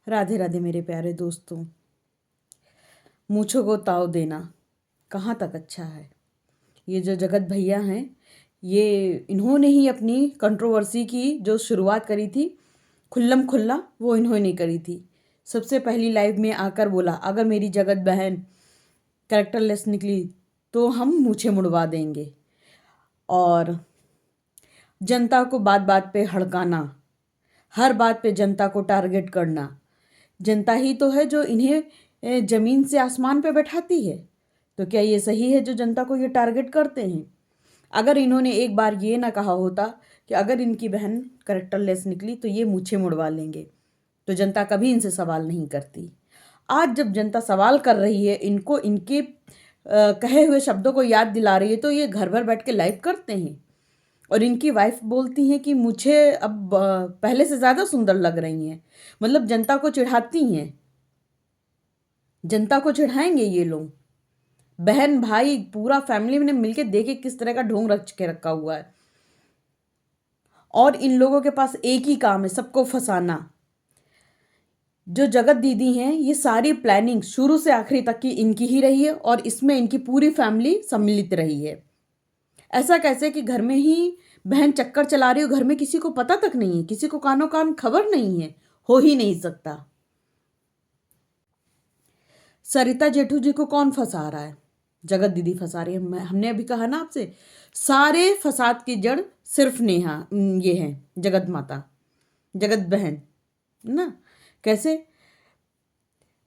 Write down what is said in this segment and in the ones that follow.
राधे राधे मेरे प्यारे दोस्तों। मूंछों को ताव देना कहाँ तक अच्छा है। ये जो जगत भैया हैं, ये इन्होंने ही अपनी कंट्रोवर्सी की जो शुरुआत करी थी खुल्लम खुल्ला, वो इन्होंने करी थी। सबसे पहली लाइव में आकर बोला, अगर मेरी जगत बहन कैरेक्टरलेस निकली तो हम मूंछें मुड़वा देंगे। और जनता को बात बात पे हड़काना, हर बात पे जनता को टारगेट करना। जनता ही तो है जो इन्हें जमीन से आसमान पे बैठाती है। तो क्या ये सही है जो जनता को ये टारगेट करते हैं? अगर इन्होंने एक बार ये ना कहा होता कि अगर इनकी बहन कैरेक्टरलेस निकली तो ये मूछें मुड़वा लेंगे, तो जनता कभी इनसे सवाल नहीं करती। आज जब जनता सवाल कर रही है, इनको इनके कहे हुए शब्दों को याद दिला रही है, तो ये घर भर बैठ के लाइव करते हैं। और इनकी वाइफ बोलती हैं कि मुझे अब पहले से ज़्यादा सुंदर लग रही हैं। मतलब जनता को चिढ़ाती हैं, जनता को चिढ़ाएंगे ये लोग। बहन भाई पूरा फैमिली ने मिलके देखे किस तरह का ढोंग रच के रखा हुआ है। और इन लोगों के पास एक ही काम है, सबको फंसाना। जो जगत दीदी हैं, ये सारी प्लानिंग शुरू से आखिरी तक की इनकी ही रही है और इसमें इनकी पूरी फैमिली सम्मिलित रही है। ऐसा कैसे कि घर में ही बहन चक्कर चला रही हो, घर में किसी को पता तक नहीं है, किसी को कानों कान खबर नहीं है, हो ही नहीं सकता। सरिता जेठू जी को कौन फंसा रहा है? जगत दीदी फंसा रही है। हमने अभी कहा ना आपसे, सारे फसाद की जड़ सिर्फ नेहा ये है, जगत माता, जगत बहन ना। कैसे?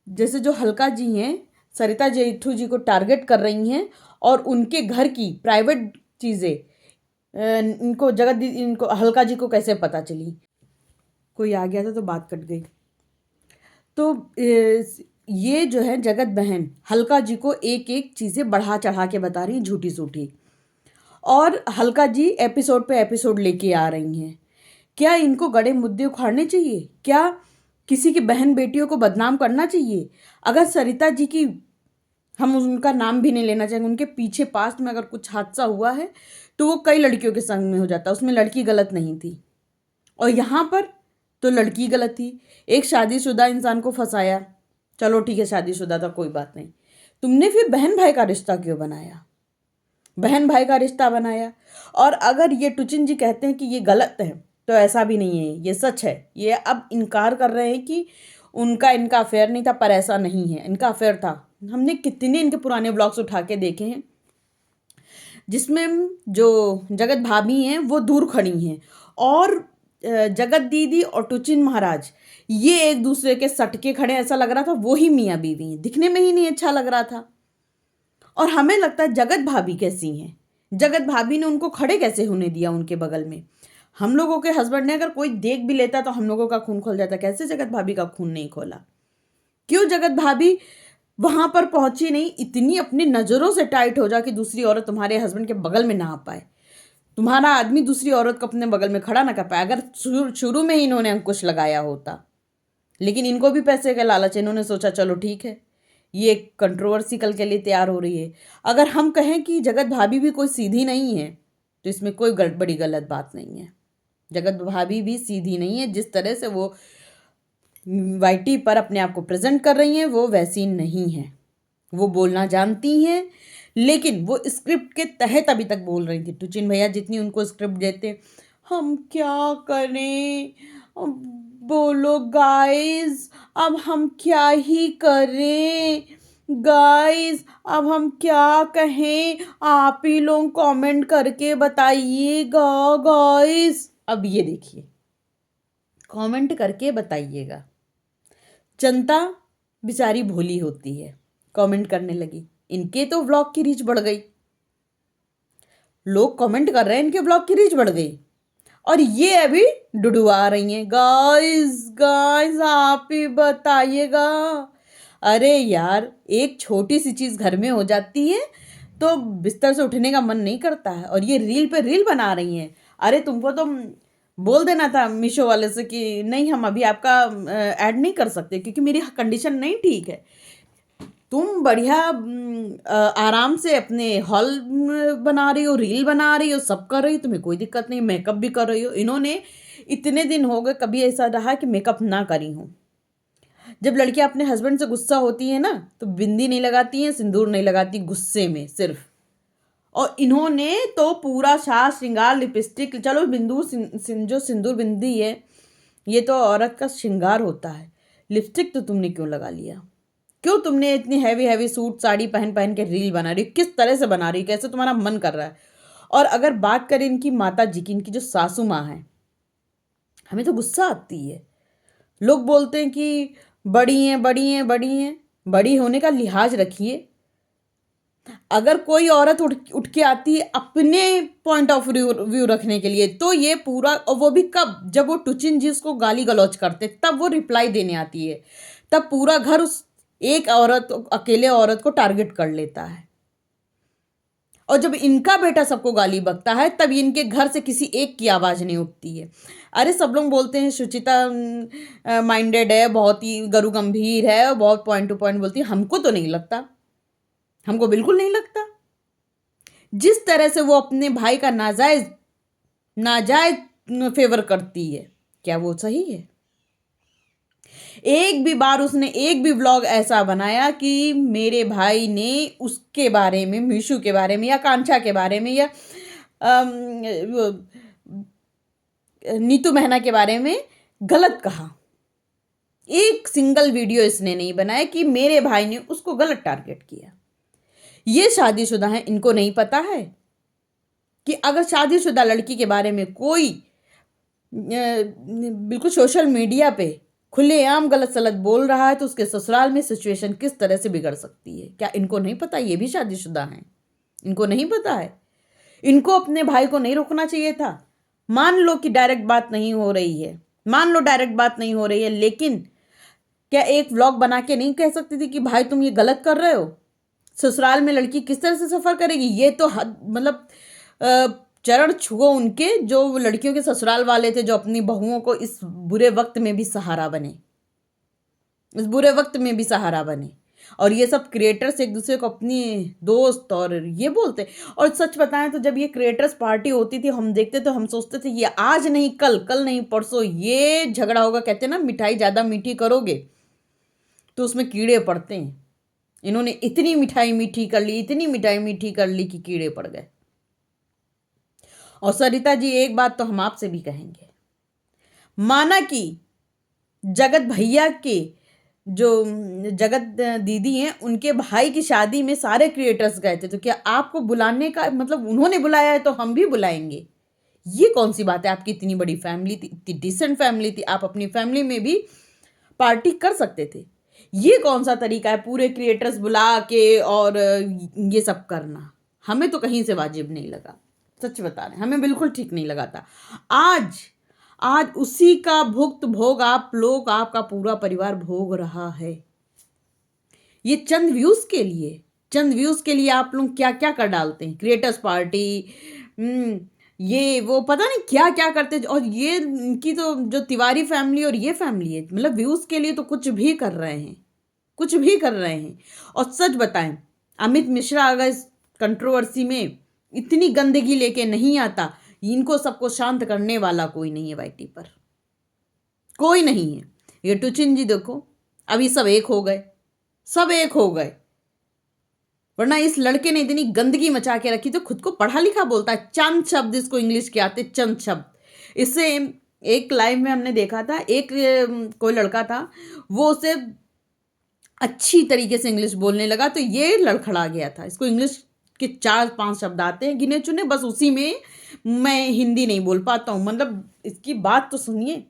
जैसे जो हल्का जी हैं, सरिता जेठू जी को टारगेट कर रही हैं और उनके घर की प्राइवेट चीज़ें इनको जगत दीदी, इनको हल्का जी को कैसे पता चली? कोई आ गया था तो बात कट गई। तो ये जो है जगत बहन हल्का जी को एक एक चीज़ें बढ़ा चढ़ा के बता रही हैं, झूठी सूठी। और हल्का जी एपिसोड पे एपिसोड लेके आ रही हैं। क्या इनको गड़े मुद्दे उखाड़ने चाहिए? क्या किसी की बहन बेटियों को बदनाम करना चाहिए? अगर सरिता जी की, हम उनका नाम भी नहीं लेना चाहेंगे, उनके पीछे पास्ट में अगर कुछ हादसा हुआ है तो वो कई लड़कियों के संग में हो जाता, उसमें लड़की गलत नहीं थी। और यहाँ पर तो लड़की गलत थी। एक शादीशुदा इंसान को फंसाया, चलो ठीक है शादीशुदा था, कोई बात नहीं। तुमने फिर बहन भाई का रिश्ता क्यों बनाया? बहन भाई का रिश्ता बनाया। और अगर ये टुचिन जी कहते हैं कि ये गलत है, तो ऐसा भी नहीं है, ये सच है। ये अब इनकार कर रहे हैं कि इनका अफेयर नहीं था, पर ऐसा नहीं है, इनका अफेयर था। हमने कितने इनके पुराने ब्लॉग्स उठा के देखे हैं जिसमें जो जगत भाभी हैं वो दूर खड़ी हैं और जगत दीदी और टुचिन महाराज ये एक दूसरे के सटके खड़े, ऐसा लग रहा था वो ही मियाँ बीवी हैं। दिखने में ही नहीं अच्छा लग रहा था। और हमें लगता है जगत भाभी कैसी हैं, जगत भाभी ने उनको खड़े कैसे होने दिया उनके बगल में। हम लोगों के हस्बैंड ने अगर कोई देख भी लेता तो हम लोगों का खून खोल जाता। कैसे जगत भाभी का खून नहीं खोला? क्यों जगत भाभी वहां पर पहुंची नहीं? इतनी अपनी नजरों से टाइट हो जा कि दूसरी औरत तुम्हारे हस्बैंड के बगल में ना आ पाए, तुम्हारा आदमी दूसरी औरत को अपने बगल में खड़ा ना कर पाए। अगर शुरू में ही इन्होंने अंकुश लगाया होता। लेकिन इनको भी पैसे का लालच, इन्होंने सोचा चलो ठीक है, ये कंट्रोवर्सी कल के लिए तैयार हो रही है। अगर हम कहें कि जगत भाभी भी कोई सीधी नहीं है तो इसमें कोई बड़ी गलत बात नहीं है। जगत भाभी भी सीधी नहीं है। जिस तरह से वो वाईटी पर अपने आप को प्रेजेंट कर रही हैं वो वैसी नहीं है। वो बोलना जानती हैं, लेकिन वो स्क्रिप्ट के तहत अभी तक बोल रही थी। टुचिन भैया जितनी उनको स्क्रिप्ट देते, हम क्या करें, बोलो गाइस, अब हम क्या ही करें, गाइस अब हम क्या कहें, आप ही लोग कमेंट करके बताइएगा गाइस। अब ये देखिए, कमेंट करके बताइएगा। जनता बेचारी भोली होती है, कमेंट करने लगी। इनके तो व्लॉग की रीच बढ़ गई, लोग कमेंट कर रहे हैं, इनके व्लॉग की रीच बढ़ गई। और ये अभी डुडुआ रही हैं, गाइस गाइस आप ही बताइएगा। अरे यार, एक छोटी सी चीज़ घर में हो जाती है तो बिस्तर से उठने का मन नहीं करता है, और ये रील पे रील बना रही हैं। अरे तुमको तो बोल देना था मीशो वाले से कि नहीं, हम अभी आपका ऐड नहीं कर सकते क्योंकि मेरी कंडीशन नहीं ठीक है। तुम बढ़िया आराम से अपने हॉल बना रही हो, रील बना रही हो, सब कर रही हो, तुम्हें कोई दिक्कत नहीं, मेकअप भी कर रही हो। इन्होंने इतने दिन हो गए, कभी ऐसा रहा कि मेकअप ना करी हूँ। जब लड़कियां अपने हस्बैंड से गुस्सा होती हैं ना तो बिंदी नहीं लगाती हैं, सिंदूर नहीं लगाती, गुस्से में सिर्फ। और इन्होंने तो पूरा साज श्रृंगार, लिपस्टिक, चलो बिंदु जो सिंदूर बिंदी है ये तो औरत का श्रृंगार होता है, लिपस्टिक तो तुमने क्यों लगा लिया? क्यों तुमने इतनी हैवी हैवी सूट साड़ी पहन पहन के रील बना रही? किस तरह से बना रही? कैसे तुम्हारा मन कर रहा है? और अगर बात करें इनकी माता जी की, इनकी जो सासू माँ है, हमें तो गुस्सा आती है। लोग बोलते हैं कि बड़ी हैं बड़ी हैं बड़ी हैं, बड़ी होने का लिहाज रखिए। अगर कोई औरत उठ के आती है अपने पॉइंट ऑफ व्यू रखने के लिए, तो ये पूरा, और वो भी कब, जब वो टुचिन जी उसको गाली गलौज करते तब वो रिप्लाई देने आती है, तब पूरा घर उस एक औरत, अकेले औरत को टारगेट कर लेता है। और जब इनका बेटा सबको गाली बकता है तब इनके घर से किसी एक की आवाज़ नहीं उठती है। अरे सब लोग बोलते हैं सुचिता माइंडेड है, बहुत ही गुरु गंभीर है और बहुत पॉइंट टू पॉइंट बोलती है। हमको तो नहीं लगता, हमको बिल्कुल नहीं लगता। जिस तरह से वो अपने भाई का नाजायज फेवर करती है, क्या वो सही है? एक भी बार उसने एक भी व्लॉग ऐसा बनाया कि मेरे भाई ने उसके बारे में, मीशू के बारे में या कांचा के बारे में या नीतू मेहना के बारे में गलत कहा? एक सिंगल वीडियो इसने नहीं बनाया कि मेरे भाई ने उसको गलत टारगेट किया। ये शादीशुदा है, इनको नहीं पता है कि अगर शादीशुदा लड़की के बारे में कोई बिल्कुल सोशल मीडिया पे खुलेआम गलत सलत बोल रहा है तो उसके ससुराल में सिचुएशन किस तरह से बिगड़ सकती है? क्या इनको नहीं पता? ये भी शादीशुदा हैं, इनको नहीं पता है? इनको अपने भाई को नहीं रोकना चाहिए था? मान लो कि डायरेक्ट बात नहीं हो रही है, मान लो डायरेक्ट बात नहीं हो रही है, लेकिन क्या एक व्लॉग बना के नहीं कह सकती थी कि भाई तुम ये गलत कर रहे हो? ससुराल में लड़की किस तरह से सफ़र करेगी? ये तो मतलब चरण छुओ उनके, जो लड़कियों के ससुराल वाले थे, जो अपनी बहुओं को इस बुरे वक्त में भी सहारा बने, इस बुरे वक्त में भी सहारा बने। और ये सब क्रिएटर्स एक दूसरे को अपनी दोस्त और ये बोलते। और सच बताएं तो जब ये क्रिएटर्स पार्टी होती थी, हम देखते तो हम सोचते थे ये आज नहीं कल, कल नहीं परसों ये झगड़ा होगा। कहते ना मिठाई ज़्यादा मीठी करोगे तो उसमें कीड़े पड़ते हैं। इन्होंने इतनी मिठाई मीठी कर ली, इतनी मिठाई मीठी कर ली कि कीड़े पड़ गए। और सरिता जी एक बात तो हम आपसे भी कहेंगे, माना कि जगत भैया के जो जगत दीदी हैं उनके भाई की शादी में सारे क्रिएटर्स गए थे, तो क्या आपको बुलाने का मतलब, उन्होंने बुलाया है तो हम भी बुलाएंगे? ये कौन सी बात है? आपकी इतनी बड़ी फैमिली थी, इतनी डिसेंट फैमिली थी, आप अपनी फैमिली में भी पार्टी कर सकते थे। ये कौन सा तरीका है पूरे क्रिएटर्स बुला के और ये सब करना? हमें तो कहीं से वाजिब नहीं लगा, सच बता रहे हैं, हमें बिल्कुल ठीक नहीं लगा था। आज उसी का भुगत भोग आप लोग, आपका पूरा परिवार भोग रहा है। ये चंद व्यूज के लिए आप लोग क्या क्या कर डालते हैं, क्रिएटर्स पार्टी, ये वो पता नहीं क्या क्या करते। और ये इनकी तो जो तिवारी फैमिली और ये फैमिली है, मतलब व्यूज के लिए तो कुछ भी कर रहे हैं, कुछ भी कर रहे हैं। और सच बताएं, अमित मिश्रा अगर इस कंट्रोवर्सी में इतनी गंदगी लेके नहीं आता, इनको सबको शांत करने वाला कोई नहीं है वाईटी पर, कोई नहीं है। ये टुचिन जी देखो, अभी सब एक हो गए, सब एक हो गए। वरना इस लड़के ने इतनी गंदगी मचा के रखी। तो खुद को पढ़ा लिखा बोलता है, चंद शब्द इसको इंग्लिश के आते, चंद शब्द। इससे एक लाइव में हमने देखा था, एक कोई लड़का था, वो उसे अच्छी तरीके से इंग्लिश बोलने लगा तो ये लड़खड़ा गया था। इसको इंग्लिश के 4-5 शब्द आते हैं गिने चुने, बस उसी में मैं हिंदी नहीं बोल पाता हूँ। मतलब इसकी बात तो सुनिए।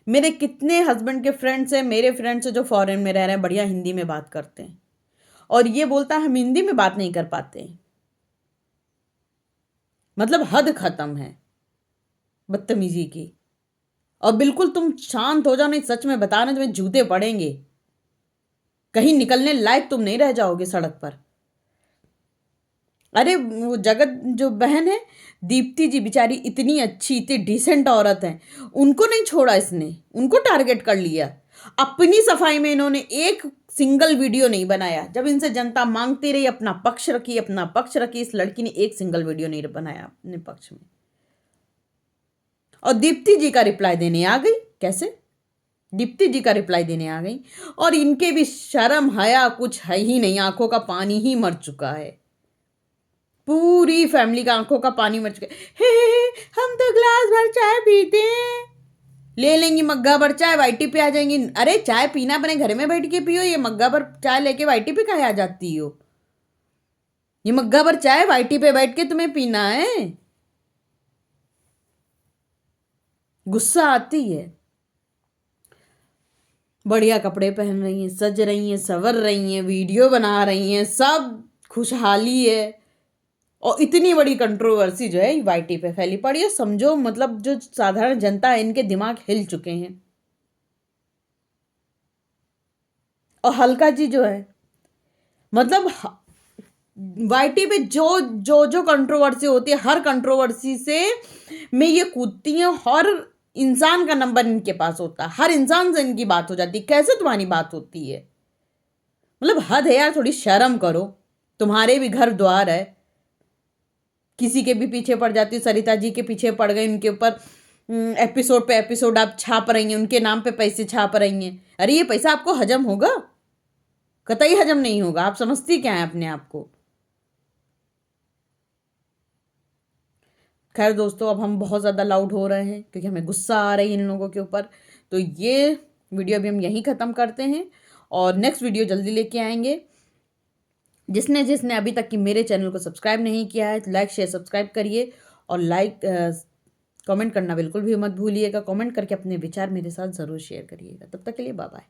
मेरे कितने हस्बैंड के फ्रेंड्स हैं, मेरे फ्रेंड्स हैं जो फॉरेन में रह रहे हैं, बढ़िया हिंदी में बात करते हैं, और ये बोलता है हम हिंदी में बात नहीं कर पाते। मतलब हद खत्म है बदतमीजी की। और बिल्कुल तुम शांत हो जाओ, नहीं सच में बता रहे तुम्हें जूते पड़ेंगे, कहीं निकलने लायक तुम नहीं रह जाओगे सड़क पर। अरे वो जगत जो बहन है दीप्ति जी, बेचारी इतनी अच्छी, इतनी डिसेंट औरत है, उनको नहीं छोड़ा इसने, उनको टारगेट कर लिया। अपनी सफाई में इन्होंने एक सिंगल वीडियो नहीं बनाया। जब इनसे जनता मांगती रही अपना पक्ष रखी, अपना पक्ष रखी, इस लड़की ने एक सिंगल वीडियो नहीं बनाया अपने पक्ष में। और दीप्ति जी का रिप्लाई देने आ गई। कैसे? दीप्ति जी का रिप्लाई देने आ गई, और इनके भी शर्म हया कुछ है ही नहीं, आंखों का पानी ही मर चुका है, पूरी फैमिली का आंखों का पानी मर चुका है। हे, हम तो ग्लास भर चाय पीते हैं, ले लेंगी मग्गा भर चाय, वाईटी पे आ जाएंगी। अरे चाय पीना अपने घर में बैठ के पियो, ये मग्गा भर चाय लेके वाईटी पे काहे आ जाती हो? ये मग्गा भर चाय वाईटी पे बैठ के तुम्हें पीना है? गुस्सा आती है। बढ़िया कपड़े पहन रही हैं, सज रही हैं, संवर रही हैं, वीडियो बना रही हैं, सब खुशहाली है, और इतनी बड़ी कंट्रोवर्सी जो है वाईटी पे फैली पड़ी है। समझो मतलब जो साधारण जनता है, इनके दिमाग हिल चुके हैं। और हल्का जी जो है, मतलब वाईटी पे जो जो जो कंट्रोवर्सी होती है, हर कंट्रोवर्सी से में ये कूदती हैं, हर इंसान का नंबर इनके पास होता है, हर इंसान से इनकी बात हो जाती है। कैसे तुम्हारी बात होती है? मतलब हद है यार, थोड़ी शर्म करो, तुम्हारे भी घर द्वार है। किसी के भी पीछे पड़ जाती है, सरिता जी के पीछे पड़ गई, उनके ऊपर एपिसोड पे एपिसोड आप छाप रही हैं, उनके नाम पे पैसे छाप रही हैं। अरे ये पैसा आपको हजम होगा? कतई हजम नहीं होगा। आप समझती क्या है अपने आप को? खैर दोस्तों, अब हम बहुत ज़्यादा लाउड हो रहे हैं क्योंकि हमें गुस्सा आ रही है इन लोगों के ऊपर। तो ये वीडियो अभी हम यहीं ख़त्म करते हैं, और नेक्स्ट वीडियो जल्दी लेके आएंगे। जिसने जिसने अभी तक कि मेरे चैनल को सब्सक्राइब नहीं किया है, तो लाइक शेयर सब्सक्राइब करिए, और कमेंट करना बिल्कुल भी मत भूलिएगा। कमेंट करके अपने विचार मेरे साथ ज़रूर शेयर करिएगा। तब तक के लिए बाय बाय।